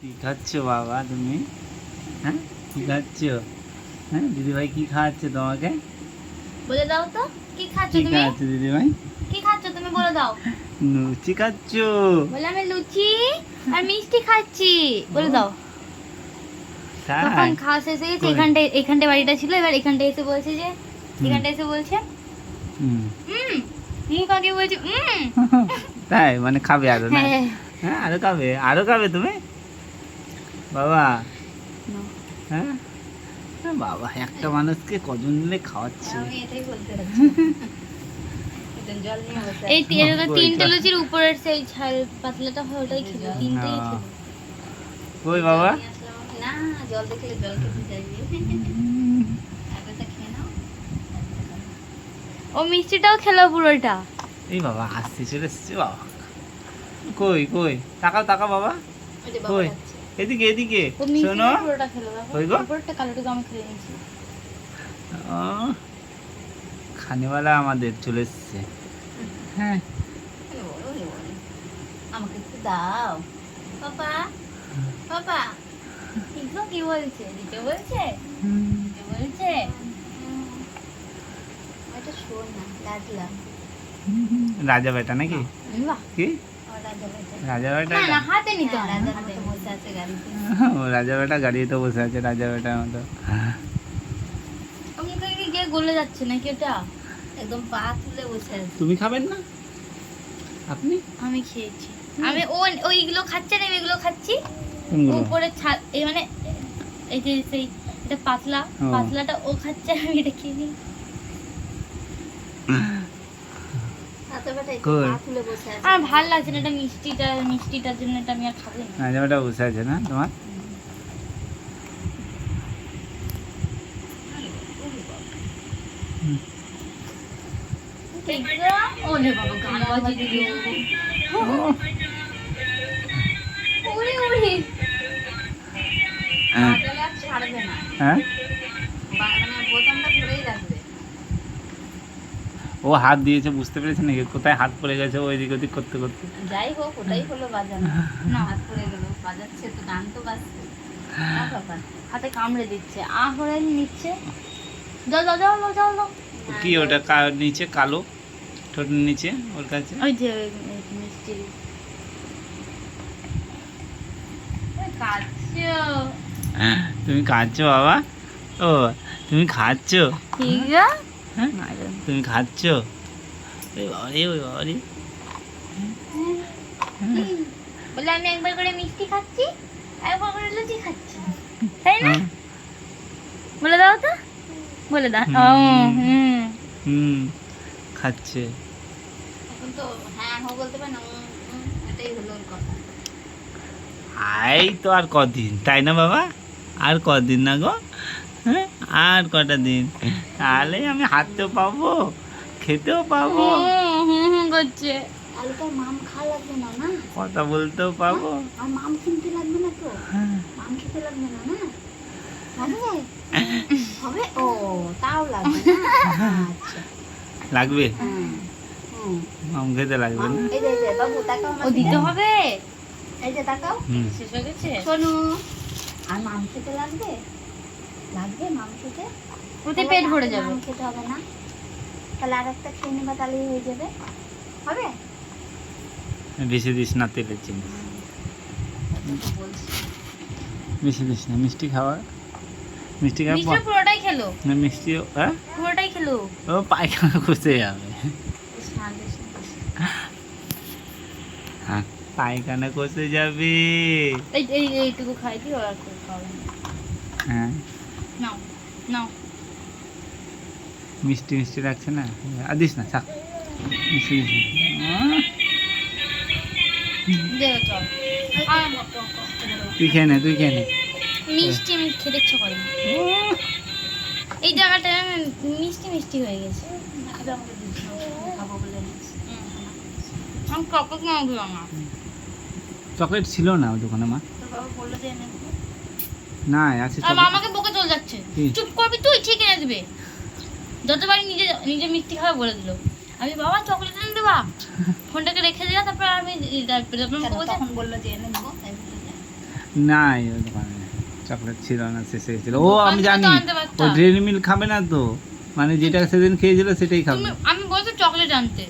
কি খাচ্ছ বাবা তুমি? হ্যাঁ কি খাচ্ছ? হ্যাঁ দিদিভাই কি খাওয়াচ্ছে তোমাকে? বলে দাও তো কি খাচ্ছ কি তুমি? খাওয়াচ্ছে দিদিভাই? কি খাচ্ছ তুমি বলে দাও। লুচি খাচ্ছ? বলে আমি লুচি আর মিষ্টি খাচ্ছি বলে দাও। তাই? তখন খাওয়া শেষ হয়ে গেছে, এখানটায় বাড়িটা ছিল, এবার এখানটায় এসে বলছে যে এখানটায় এসে বলছে হুম। মুখ আগে বলছে তাই মানে খাবে আরো না? হ্যাঁ হ্যাঁ আরো খাবে তুমি বাবা? হ্যাঁ বাবা একটা মানুষকে কজন মিলে খাওয়াচ্ছে? আমি এটাই বলতে যাচ্ছি। এই তিনটে লুচির উপরের সেই ছাল পাতলাটা হয় ওটাই ছিল, তিনটেই ছিল। কই বাবা? না জল দেখলে জল খেতে চাইবে। ও মিষ্টিটাও খেলো পুরোটা। এই বাবা হাসতে চলে এসছে বাবা। কই কই তাকাও বাবা। কই এদিকে এদিকে ও মিষ্টিটা শোনো। পুরোটা খেলো বাবা। কই গো? উপরটা কালোটুকু আমি খেয়ে নিয়েছি। খানেওয়ালা আমাদের চলে এসছে। হ্যাঁ আমাকে একটু দাও পাপা। পাপা ঠিক কি বলছে? দিতে বলছে? দিতে বলছে? এটা শোন না লাগলাম। রাজা বেটা নাকি? বাহ কি রাজা বেটা। রাজা বেটা? না না হাতে নিতে হয়, রাজা হাতে বসে আছে গাড়িতে। ও রাজা বেটা গাড়িতে বসে আছে রাজা বেটার মতো। মুখে কি গিয়ে গলে যাচ্ছে নাকি ওটা? একদম পা তুলে বসে আছে। তুমি খাবেন না? আপনি আমি খেয়েছি। আমি ওইগুলো খাচ্ছে না, এগুলো খাচ্ছি। কোনগুলো? উপরে ছাল এই মানে এই যে সেই এটা পাতলা ও। পাতলাটা ও খাচ্ছে, আমি এটা খেয়ে নিই। কই? আর ভালো লাগছে না, এটা মিষ্টিটার জন্য এটা আমি আর খাবো না। রাজা বেটা বসে আছে না তোমার? ওরে বাবা গান বাজিয়ে দিল। ওরে ওরে বাজালে আর ছাড়বে না। হ্যাঁ মানে বোতামটা ধরেই রাখবে। ও হাত দিয়েছে বুঝতে পেরেছে নাকি কোথায় হাত পড়ে গেছে ওই দিক ওদিক করতে করতে? যাই হোক ওটাই হলো বাজানো। না হাত পড়ে গেল, বাজাচ্ছে তো, গান তো বাজছে। না বাবা হাতে কামড়ে দিচ্ছে, করে নিচ্ছে। যাও যাও যাও যাও যাও যাও। কি ওটা নিচে কালো ঠোঁটের নিচে ওর কাছে? ওই যে মিষ্টি কাচ্ছো। তুমি খাচ্ছ বাবা? ও তুমি খাচ্ছ? ঠিক হ্যাঁ তুমি খাচ্ছ? ওই বাবারে ওই বাবারে। বলে আমি একবার করে মিষ্টি খাচ্ছি, একবার করে লুচি খাচ্ছি, তাই না? বলে দাও তো, বলে দাও। হুম খাচ্ছে। এখন তো হ্যাঁ হো বলতে পারে না, এটাই হলো ওর কথা। এই তো আর কদিন তাই না বাবা? আর কদিন না গো? হ্যাঁ আর কটা দিন তাহলে আমি হাঁটতেও পাবো খেতেও পাবো করছে। আলুটার মাম খাওয়া লাগবে না, না কথা বলতেও পাবো। আর মাম কিনতে লাগবে না তো, মাম খেতে লাগবে না, না লাগবে হবে। ও তাও লাগবে না, আচ্ছা লাগবে হুম মাম খেতে লাগবে না? এই যে বাবু তাকাও, ও দিতে হবে। এই যে তাকাও শেষ হয়ে গেছে। শোনো আর মাম খেতে লাগবে, লাগবে মাম খেতে, ওতে পেট ভরে যাবে। মাম খেতে হবে না, তাহলে আর একটা খেয়ে নেবা, তাহলেই হয়ে যাবে। হবে বেশি দিস না তেলের জিনিস, বেশি দিস না। মিষ্টি খাওয়া মিষ্টি খাওয়া মিষ্টি পুরোটাই খেলো না মিষ্টি হ্যাঁ পুরোটাই খেলো। ও পায়খানা করতে যাবে। হ্যাঁ পায়খানা করতে যাবে। এইটুকু খাই দিও আর কিছু খাবে না। হ্যাঁ নাও নাও মিষ্টি মিষ্টি লাগছে না আর দিস না থাক মিষ্টি দিস না। দেও চল। তুই খেয়ে নে তুই খেয়ে নে। মিষ্টি আমি খেতে ইচ্ছা করে না। এই জায়গাটা মিষ্টি মিষ্টি হয়ে গেছে। আমি চকলেট না দিলাম না। চকলেট ছিল না ওই দোকানে মা? তোর বাবা বললো যে এনে দিতে। না আছে আর চকলেট। আমাকে বকে চলে যাচ্ছে, কি? চুপ করবি তুই, ঠিক এনে দিবে। যতবারই নিজে নিজে মিষ্টি খাওয়া বলে দিল, আমি বাবা চকলেট এনে দেবা, ফোনটাকে রেখে দিলা। তারপর আমি তখন বললো যে এনে দেবো, না ওই দোকানে চকলেট ছিল না, শেষ হয়ে গেছিল। ও আমি দোকান থেকে জানি, তো আনতে পারতাম। ও ডেইরি মিল্ক খাবে না তো, মানে যেটা সেদিন খেয়েছিল সেটাই খাবে। আমি বলছি চকলেট আনতে,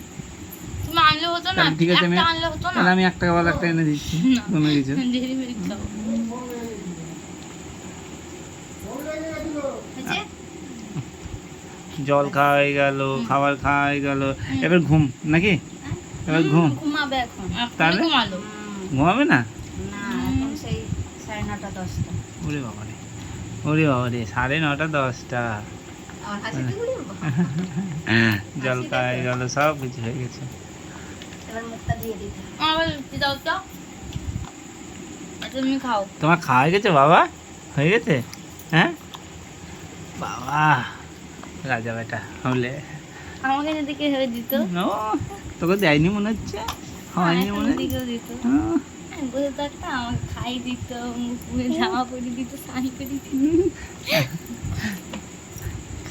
তুমি আনলে হতো না? তাহলে ঠিক আছে, একটা আনলে হতো না? তাহলে আমি 1 টাকা ওয়ালা একটা এনে দিচ্ছি, না। কোনো কিছু। ডেইরি মিল্ক খাবো। হয়েছে? জল খাওয়া হয়ে গেল, খাবার খাওয়া হয়ে গেল, এবার ঘুম নাকি? এবার ঘুম। ঘুমাবে এখন। তাহলে? ঘুমালো। ঘুমাবে না? না, এখন সেই 9:30 10টা। ওরে বাবা রে, ওরে বাবা রে, 9:30 10টা। আমার হাসিতে ঘুরি বাবা। জল খাওয়া হয়ে গেল, সব কিছু হয়ে গেছে। এবার মুখটা দিয়ে দিতে। আমার দিতে দাও তো। আচ্ছা তুমি খাও। তোমার খাওয়া হয়ে গেছে বাবা? হয়ে গেছে? হ্যাঁ বাবা, রাজা বেটা হলে। আমাকে যদি কে হয়ে দিত? ও, তোকে দেয়নি মনে হচ্ছে, হয়নি মনে হচ্ছে। দিকেও দিত। হ্যাঁ। বুঝে থাকতো, আমাকে খাই দিত, মুখ মুখে জামা পরিয়ে দিত, স্নান করে দিত,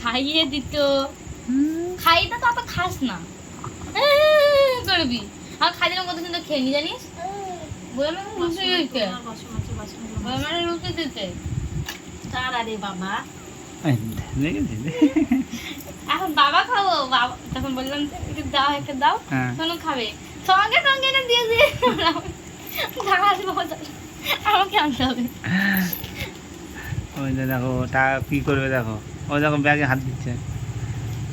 খাইয়ে দিত। খাইটা তো অত খাস না, করবি। আর খাই দিলাম কত সুন্দর খেয়ে নি জানিস? বললাম না রুচি দিতে, বললাম না রুচি দিতে। তাড়ারে বাবা, এই, দেখেছিস? এখন বাবা খাবো, বাবা তখন বললাম যে একটু দাও, একটা দাও, হ্যাঁ। তখন খাবে। সঙ্গে সঙ্গে এটা দিয়ে দিয়ে ঢাকার মজা আমাকে আনতে হবে। ওই যে দেখো ওটা কি করবে, দেখো ও দেখো ব্যাগে হাত দিচ্ছে,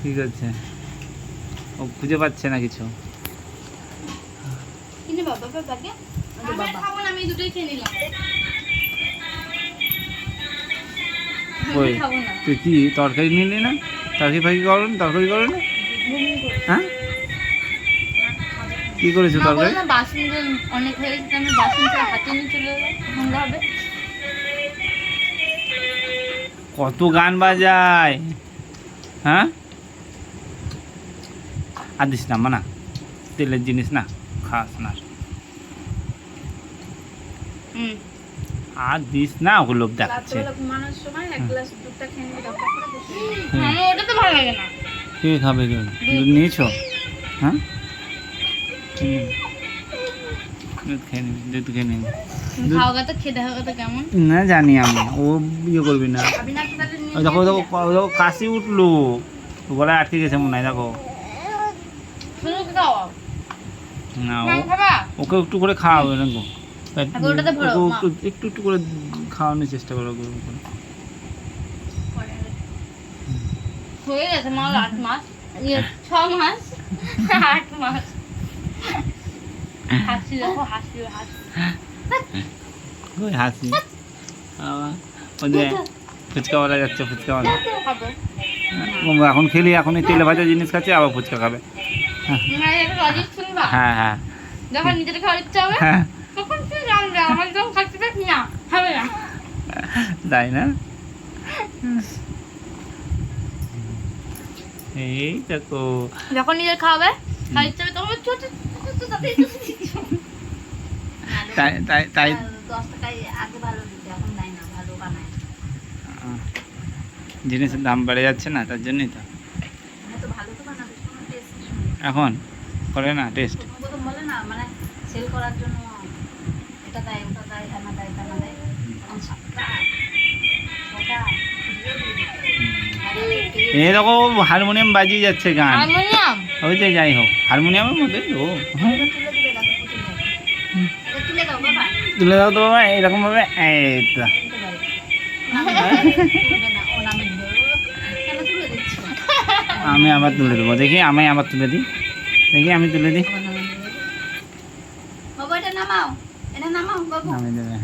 কি করছে, ও খুঁজে পাচ্ছে না কিছু। কিন্তু বাবা বাবাকে আমি আর খাবো না, আমি দুটোই খেয়ে নিলাম। ওই আমি খাবো না। তুই কি তরকারি নিলি না? তরকারি ফাঁকি করো না, তরকারি করো না? হ্যাঁ, কি করেছো মা তরকারি? বললো না বাসনগুলো অনেক হয়ে গেছে, আমি বাসনটা হাতে নিয়ে চলে এলাম, ভাঙা হবে। কত গান বাজায়, হ্যাঁ? আর দিস না মানা, তেলের জিনিস না খাস না, হুম। আর দিস না, ওগুলো দেখাচ্ছে। ঘুমানোর সময় এক গ্লাস দুধটা খেয়ে নিবি, ডক্টর করে দিয়েছে। হুম। আমার ওটা তো ভালো লাগে না। কে খাবে দুধ? দুধ নিয়েছো? হ্যাঁ, দুধ খেয়ে নিবি, দুধ খেয়ে নিবি। দুধ- খাওয়া তো খেতে হবে তো কেমন? না জানি আমি, ও ইয়ে করবি না। খাবি না কি তাহলে নিয়ে ওই দেখো ওই দেখো ওই দেখো কাশি উঠলো, গলায় আটকে গেছে মনে হয়, দেখো। শুধু খাও। না ও, মাং খাবা? ওকে একটু করে খাওয়াবে এরকম, আগে ওটাতে ভরো, ওকে মা। একটু একটু করে খাওয়ানোর চেষ্টা করো, ওকে ওকে। হয়ে গেছে মা 8 মাস, 6 মাস, 8 মাস। হাসি দেখো, হাসি হাসি। ওই হাসি আবার, ওই যে ফুচকাওয়ালা যাচ্ছে, ফুচকাওয়ালা। খাবো। ও এখন খেলি, এখন এই তেলে ভাজা জিনিস খাচ্ছে, আবার ফুচকা খাবে। না এটা লজিক শুনবা? হ্যাঁ হ্যাঁ যখন নিজের খাওয়ার ইচ্ছা হবে হ্যাঁ, তখন তুই জানবে, আমার যখন খাচ্ছি দেখ না হবে না। তাই না? এই দেখো, যখন নিজের খাওয়াবে খাওয়ার ইচ্ছা হবে তখন ছোট তাই তাই তাই 10 টাকায় আগে ভালো দিতে, এখন দেয় না, ভালো বানায়। জিনিসের দাম বেড়ে যাচ্ছে না, তার জন্যই তো তো ভালো তো বানাবে, কোনো টেস্ট এখন করে না টেস্ট। প্রথম বলে না, মানে সেল করার জন্য এটা দেয়, ওটা দেয়, এনা দেয়, তেনা দেয়। এখন 7 টাকা, 6 টাকা, এই দেখো হারমোনিয়াম বাজিয়ে যাচ্ছে গান, হারমোনিয়াম ওই যে যাই হোক হারমোনিয়ামের মধ্যেই তো। তুলে দাও বাবা। তুলে দাও তো বাবা, এরকম ভাবে, এই তো। আমি আবার তুলে দেবো, দেখি আমি আবার তুলে দিই, দেখি আমি তুলে দিই, বাবা এটা নামাও, এটা নামাও বাবু, আমি দেবে।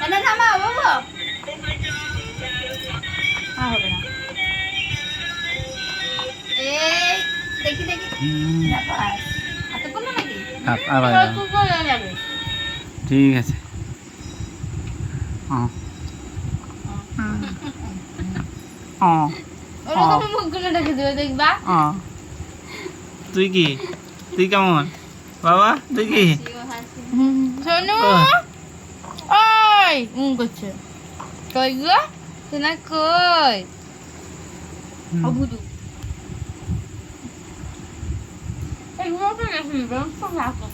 এটা নামাও বাবু। হবে না। এই দেখি দেখি। ব্যাপার। হাতে করলো নাকি? আবার খুব ভালো যাবে। ঠিক আছে। ওরকম মুখগুলো রেখে দেবে দেখবা। তুই কি, তুই কেমন বাবা, তুই কি? শোনো ও। ওই করছে কই গো, শোনা কই? অবুদু এইগুলো তো রেখে দিবে, খুব রাখো।